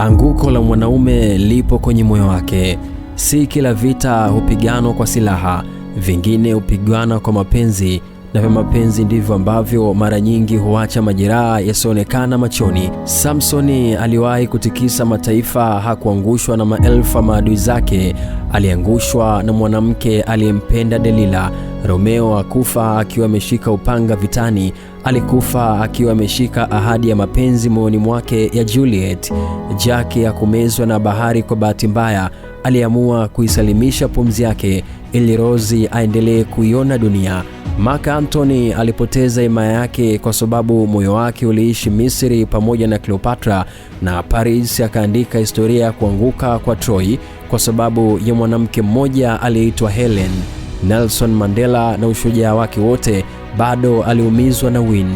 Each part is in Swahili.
Anguko la mwanaume lipo kwenye moyo wake. Si kila vita hupiganwa kwa silaha, vingine hupigana kwa mapenzi, na vya mapenzi ndivyo ambavyo mara nyingi huacha majeraha yasionekana machoni. Samsoni aliwahi kutikisa mataifa, hakuangushwa na maelfu maadui zake, aliangushwa na mwanamke aliyempenda Delila. Romeo hakufa akiwa ameshika upanga vitani, alikufa akiwa ameshika ahadi ya mapenzi moyoni mwake ya Juliet. Jack hakumezwa na bahari kwa bahati mbaya, aliamua kuisalimisha pumzi yake ili Rose aendelee kuiona dunia. Mark Antony alipoteza himaya yake kwa sababu moyo wake uliishi Misri pamoja na Cleopatra, na Paris akaandika historia ya kuanguka kwa Troy kwa sababu ya mwanamke mmoja aliyeitwa Helen. Nelson Mandela na ushujaa wake wote bado aliumizwa na Win.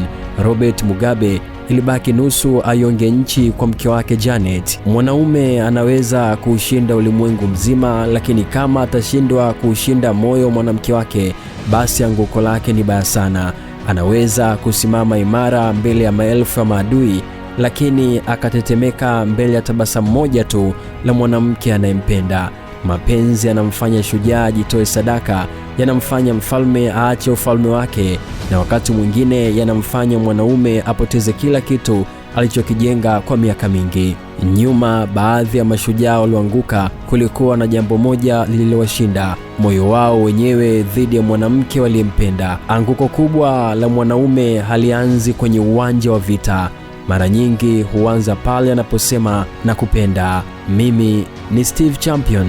Robert Mugabe ilibaki nusu aionge nchi kwa mke wake Janet. Mwanaume anaweza kuushinda ulimwengu mzima, lakini kama atashindwa kuushinda moyo mwanamke wake, basi anguko lake ni baya sana. Anaweza kusimama imara mbele ya maelfu ya maadui, lakini akatetemeka mbele ya tabasamu moja tu la mwanamke anayempenda. Mapenzi yanamfanya shujaa ajitoe sadaka, yanamfanya mfalme aache ufalme wake, na wakati mwingine yanamfanya mwanaume apoteze kila kitu alichokijenga kwa miaka mingi. Nyuma baadhi ya mashujaa walioanguka, kulikuwa na jambo moja lililowashinda: moyo wao wenyewe dhidi ya mwanamke waliyempenda. Anguko kubwa la mwanaume halianzi kwenye uwanja wa vita. Mara nyingi huanza pale anaposema nakupenda. Mimi ni Steve Champion.